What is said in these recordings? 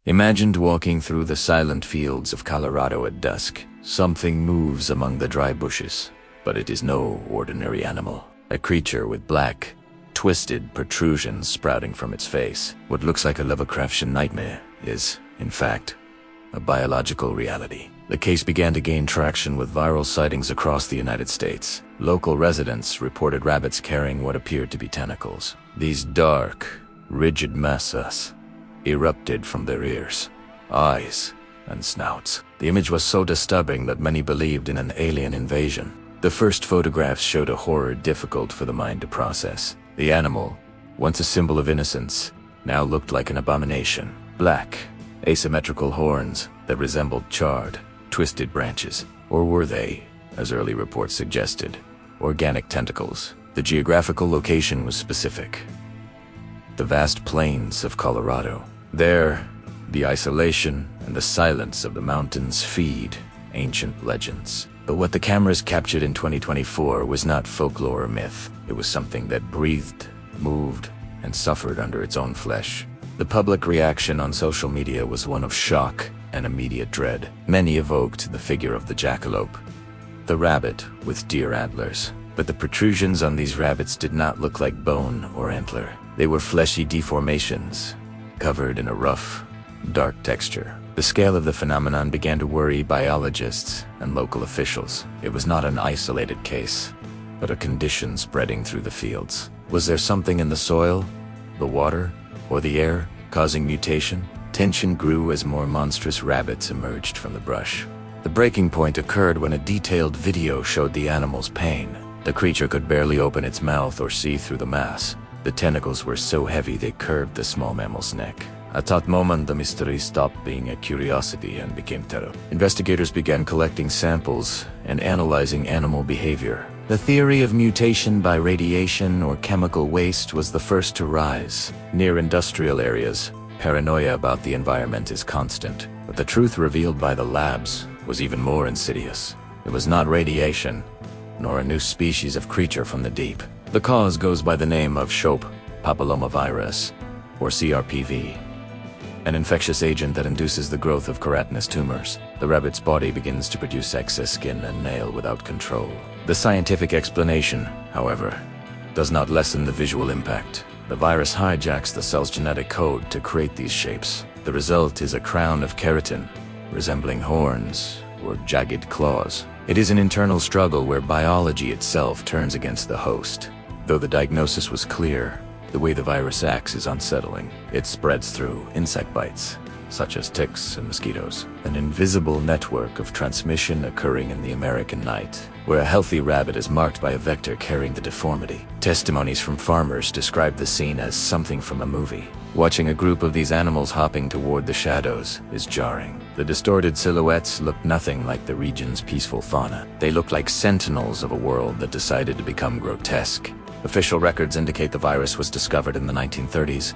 Imagined walking through the silent fields of Colorado at dusk. Something moves among the dry bushes, but it is no ordinary animal. A creature with black, twisted protrusions sprouting from its face. What looks like a Lovecraftian nightmare is, in fact, a biological reality. The case began to gain traction with viral sightings across the United States. Local residents reported rabbits carrying what appeared to be tentacles. These dark, rigid masses erupted from their ears, eyes, and snouts. The image was so disturbing that many believed in an alien invasion. The first photographs showed a horror difficult for the mind to process. The animal, once a symbol of innocence, now looked like an abomination. Black, asymmetrical horns that resembled charred, twisted branches. Or were they, as early reports suggested, organic tentacles? The geographical location was specific: the vast plains of Colorado. There, the isolation and the silence of the mountains feed ancient legends. But what the cameras captured in 2024 was not folklore or myth. It was something that breathed, moved, and suffered under its own flesh. The public reaction on social media was one of shock and immediate dread. Many evoked the figure of the jackalope, the rabbit with deer antlers. But the protrusions on these rabbits did not look like bone or antler. They were fleshy deformations, covered in a rough, dark texture. The scale of the phenomenon began to worry biologists and local officials. It was not an isolated case, but a condition spreading through the fields. Was there something in the soil, the water, or the air causing mutation? Tension grew as more monstrous rabbits emerged from the brush. The breaking point occurred when a detailed video showed the animal's pain. The creature could barely open its mouth or see through the mass. The tentacles were so heavy they curved the small mammal's neck. At that moment, the mystery stopped being a curiosity and became terror. Investigators began collecting samples and analyzing animal behavior. The theory of mutation by radiation or chemical waste was the first to rise. Near industrial areas, paranoia about the environment is constant. But the truth revealed by the labs was even more insidious. It was not radiation, nor a new species of creature from the deep. The cause goes by the name of Shope papillomavirus, or CRPV, an infectious agent that induces the growth of keratinous tumors. The rabbit's body begins to produce excess skin and nail without control. The scientific explanation, however, does not lessen the visual impact. The virus hijacks the cell's genetic code to create these shapes. The result is a crown of keratin, resembling horns or jagged claws. It is an internal struggle where biology itself turns against the host. Though the diagnosis was clear, the way the virus acts is unsettling. It spreads through insect bites, such as ticks and mosquitoes, an invisible network of transmission occurring in the American night, where a healthy rabbit is marked by a vector carrying the deformity. Testimonies from farmers describe the scene as something from a movie. Watching a group of these animals hopping toward the shadows is jarring. The distorted silhouettes look nothing like the region's peaceful fauna. They look like sentinels of a world that decided to become grotesque. Official records indicate the virus was discovered in the 1930s.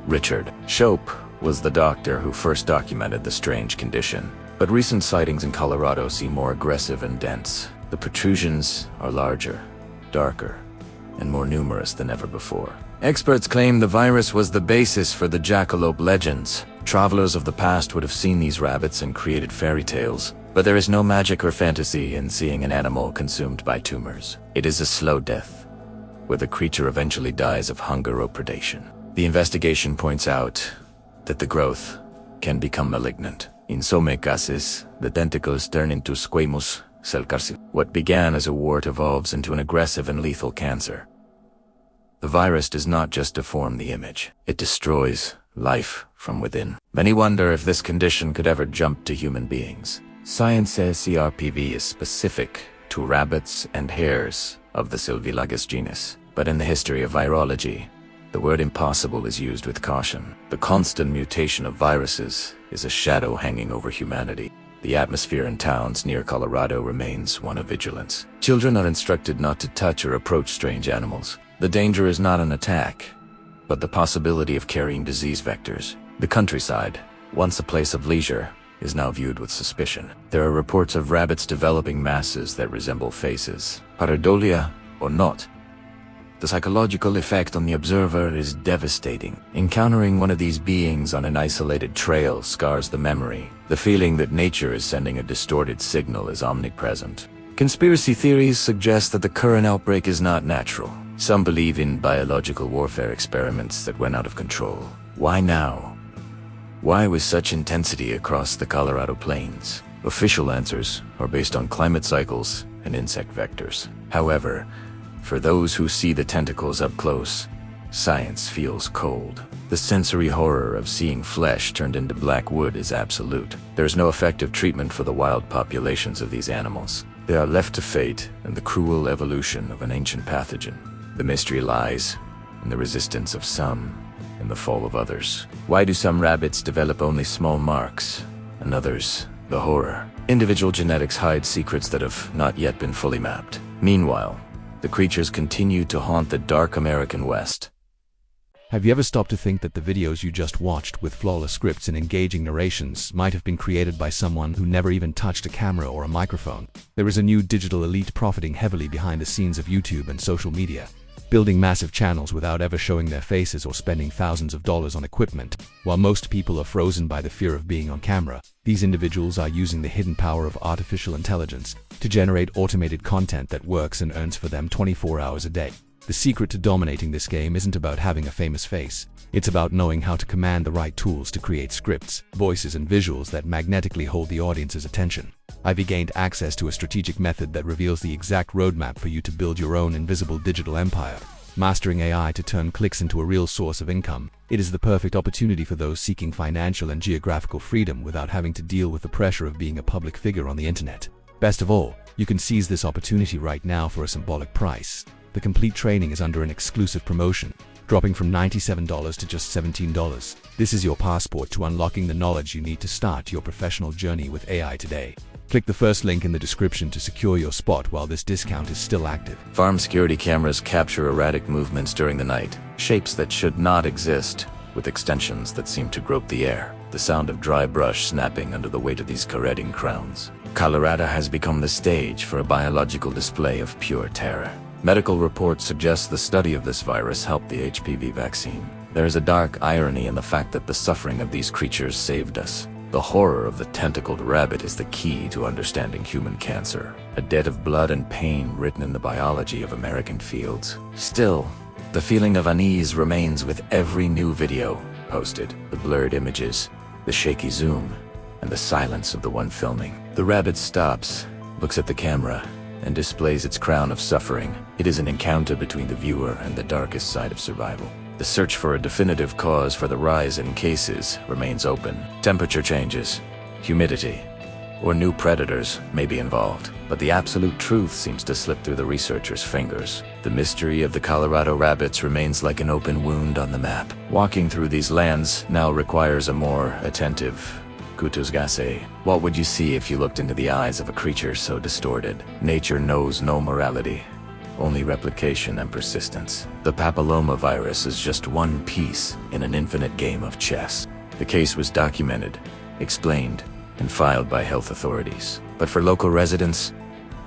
Richard Shope was the doctor who first documented the strange condition. But recent sightings in Colorado seem more aggressive and dense. The protrusions are larger, darker, and more numerous than ever before. Experts claim the virus was the basis for the jackalope legends. Travelers of the past would have seen these rabbits and created fairy tales. But there is no magic or fantasy in seeing an animal consumed by tumors. It is a slow death, where the creature eventually dies of hunger or predation. The investigation points out that the growth can become malignant. In some cases, the tentacles turn into squamous cell carcinoma. What began as a wart evolves into an aggressive and lethal cancer. The virus does not just deform the image, it destroys life from within. Many wonder if this condition could ever jump to human beings. Science says CRPV is specific to rabbits and hares of the Sylvilagus genus, but in the history of virology, the word impossible is used with caution. The constant mutation of viruses is a shadow hanging over humanity. The atmosphere in towns near Colorado remains one of vigilance. Children are instructed not to touch or approach strange animals. The danger is not an attack, but the possibility of carrying disease vectors. The countryside, once a place of leisure, is now viewed with suspicion. There are reports of rabbits developing masses that resemble faces, pareidolia or not, The psychological effect on the observer is devastating. Encountering one of these beings on an isolated trail scars the memory. The feeling that nature is sending a distorted signal is omnipresent. Conspiracy theories suggest that the current outbreak is not natural. Some believe in biological warfare experiments that went out of control. Why now? Why with such intensity across the Colorado plains? Official answers are based on climate cycles and insect vectors. However, for those who see the tentacles up close, science feels cold. The sensory horror of seeing flesh turned into black wood is absolute. There is no effective treatment for the wild populations of these animals. They are left to fate and the cruel evolution of an ancient pathogen. The mystery lies in the resistance of some and the fall of others. Why do some rabbits develop only small marks, and others the horror? Individual genetics hide secrets that have not yet been fully mapped. Meanwhile, the creatures continue to haunt the dark American West. Have you ever stopped to think that the videos you just watched with flawless scripts and engaging narrations might have been created by someone who never even touched a camera or a microphone? There is a new digital elite profiting heavily behind the scenes of YouTube and social media, building massive channels without ever showing their faces or spending thousands of dollars on equipment. While most people are frozen by the fear of being on camera, these individuals are using the hidden power of artificial intelligence to generate automated content that works and earns for them 24 hours a day. The secret to dominating this game isn't about having a famous face. It's about knowing how to command the right tools to create scripts, voices, and visuals that magnetically hold the audience's attention. I've gained access to a strategic method that reveals the exact roadmap for you to build your own invisible digital empire. Mastering AI to turn clicks into a real source of income. It is the perfect opportunity for those seeking financial and geographical freedom without having to deal with the pressure of being a public figure on the internet. Best of all, you can seize this opportunity right now for a symbolic price. The complete training is under an exclusive promotion, dropping from $97 to just $17. This is your passport to unlocking the knowledge you need to start your professional journey with AI today. Click the first link in the description to secure your spot while this discount is still active. Farm security cameras capture erratic movements during the night, shapes that should not exist, with extensions that seem to grope the air. The sound of dry brush snapping under the weight of these carretting crowns. Colorado has become the stage for a biological display of pure terror. Medical reports suggest the study of this virus helped the HPV vaccine. There is a dark irony in the fact that the suffering of these creatures saved us. The horror of the tentacled rabbit is the key to understanding human cancer, a debt of blood and pain written in the biology of American fields. Still, the feeling of unease remains with every new video posted. The blurred images, the shaky zoom, and the silence of the one filming. The rabbit stops, looks at the camera, and displays its crown of suffering. It is an encounter between the viewer and the darkest side of survival. The search for a definitive cause for the rise in cases remains open. Temperature changes, humidity, or new predators may be involved, but the absolute truth seems to slip through the researchers' fingers. The mystery of the Colorado rabbits remains like an open wound on the map. Walking through these lands now requires a more attentive Kutusgase. What would you see if you looked into the eyes of a creature so distorted? Nature knows no morality, only replication and persistence. The papillomavirus is just one piece in an infinite game of chess. The case was documented, explained, and filed by health authorities. But for local residents,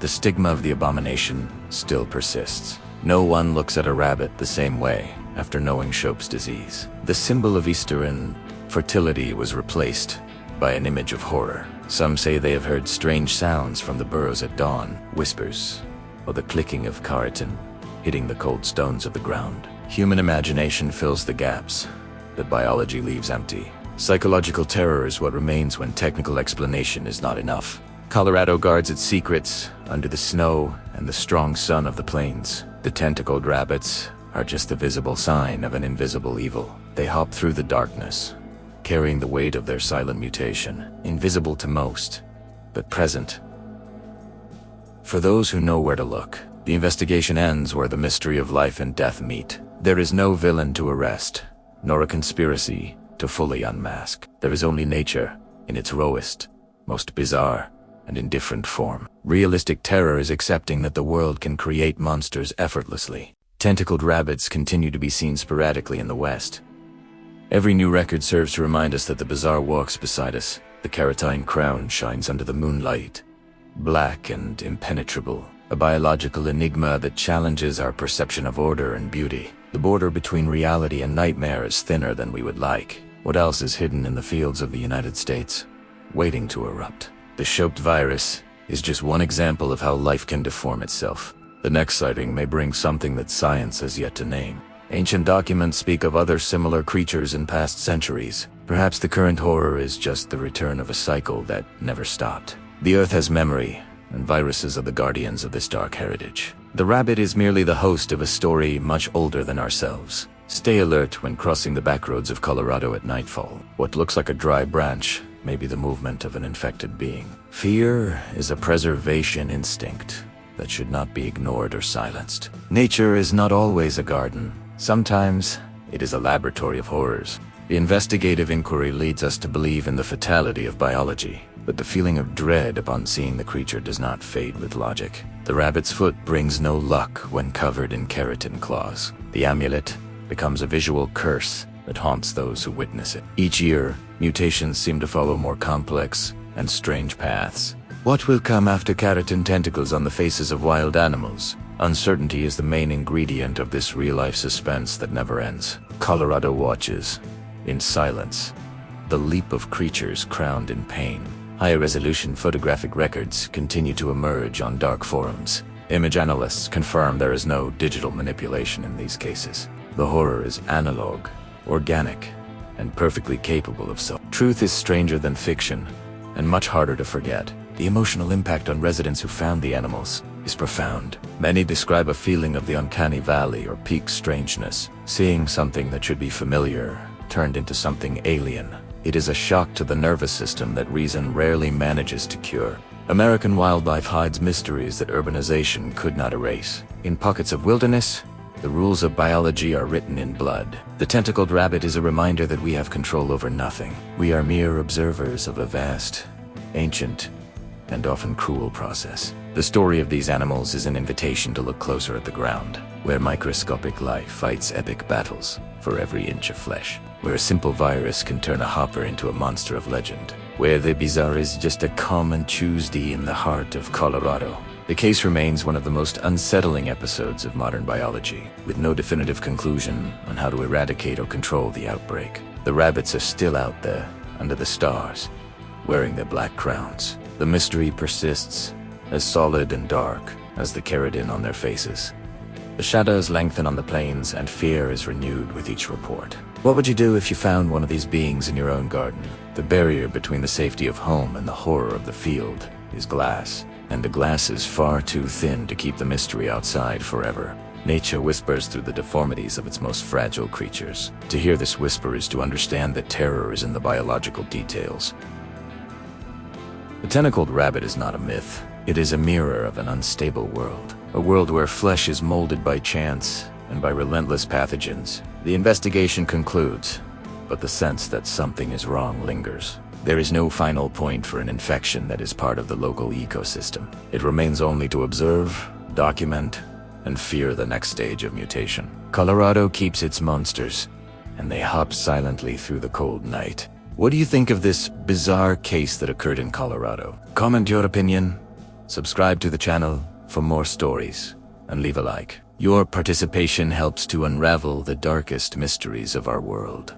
the stigma of the abomination still persists. No one looks at a rabbit the same way after knowing Shope's disease. The symbol of Easter and fertility was replaced by an image of horror. Some say they have heard strange sounds from the burrows at dawn, whispers, or the clicking of keratin hitting the cold stones of the ground. Human imagination fills the gaps that biology leaves empty. Psychological terror is what remains when technical explanation is not enough. Colorado guards its secrets under the snow and the strong sun of the plains. The tentacled rabbits are just the visible sign of an invisible evil. They hop through the darkness, carrying the weight of their silent mutation, invisible to most, but present for those who know where to look. The investigation ends where the mystery of life and death meet. There is no villain to arrest, nor a conspiracy to fully unmask. There is only nature in its rawest, most bizarre, and indifferent form. Realistic terror is accepting that the world can create monsters effortlessly. Tentacled rabbits continue to be seen sporadically in the West. Every new record serves to remind us that the bizarre walks beside us. The keratin crown shines under the moonlight, black and impenetrable. a biological enigma that challenges our perception of order and beauty. The border between reality and nightmare is thinner than we would like. What else is hidden in the fields of the United States, waiting to erupt? The Choped virus is just one example of how life can deform itself. The next sighting may bring something that science has yet to name. Ancient documents speak of other similar creatures in past centuries. Perhaps the current horror is just the return of a cycle that never stopped. The Earth has memory, and viruses are the guardians of this dark heritage. The rabbit is merely the host of a story much older than ourselves. Stay alert when crossing the backroads of Colorado at nightfall. What looks like a dry branch may be the movement of an infected being. Fear is a preservation instinct that should not be ignored or silenced. Nature is not always a garden. Sometimes it is a laboratory of horrors. The investigative inquiry leads us to believe in the fatality of biology, but the feeling of dread upon seeing the creature does not fade with logic. The rabbit's foot brings no luck when covered in keratin claws. The amulet becomes a visual curse that haunts those who witness it. Each year, mutations seem to follow more complex and strange paths. What will come after keratin tentacles on the faces of wild animals? Uncertainty is the main ingredient of this real-life suspense that never ends. Colorado watches, in silence, the leap of creatures crowned in pain. High-resolution photographic records continue to emerge on dark forums. Image analysts confirm there is no digital manipulation in these cases. The horror is analog, organic, and perfectly capable of so. Truth is stranger than fiction, and much harder to forget. The emotional impact on residents who found the animals is profound. Many describe a feeling of the uncanny valley or peak strangeness. Seeing something that should be familiar turned into something alien. It is a shock to the nervous system that reason rarely manages to cure. American wildlife hides mysteries that urbanization could not erase. In pockets of wilderness, the rules of biology are written in blood. The tentacled rabbit is a reminder that we have control over nothing. We are mere observers of a vast, ancient, and often cruel process. The story of these animals is an invitation to look closer at the ground, where microscopic life fights epic battles for every inch of flesh, where a simple virus can turn a hopper into a monster of legend, where the bizarre is just a common Tuesday in the heart of Colorado. The case remains one of the most unsettling episodes of modern biology, with no definitive conclusion on how to eradicate or control the outbreak. The rabbits are still out there, under the stars, wearing their black crowns. The mystery persists, as solid and dark as the keratin on their faces. The shadows lengthen on the plains, and fear is renewed with each report. What would you do if you found one of these beings in your own garden? The barrier between the safety of home and the horror of the field is glass, and the glass is far too thin to keep the mystery outside forever. Nature whispers through the deformities of its most fragile creatures. To hear this whisper is to understand that terror is in the biological details. The tentacled rabbit is not a myth. It is a mirror of an unstable world. A world where flesh is molded by chance and by relentless pathogens. The investigation concludes, but the sense that something is wrong lingers. There is no final point for an infection that is part of the local ecosystem. It remains only to observe, document, and fear the next stage of mutation. Colorado keeps its monsters, and they hop silently through the cold night. What do you think of this bizarre case that occurred in Colorado? Comment your opinion, subscribe to the channel for more stories, and leave a like. Your participation helps to unravel the darkest mysteries of our world.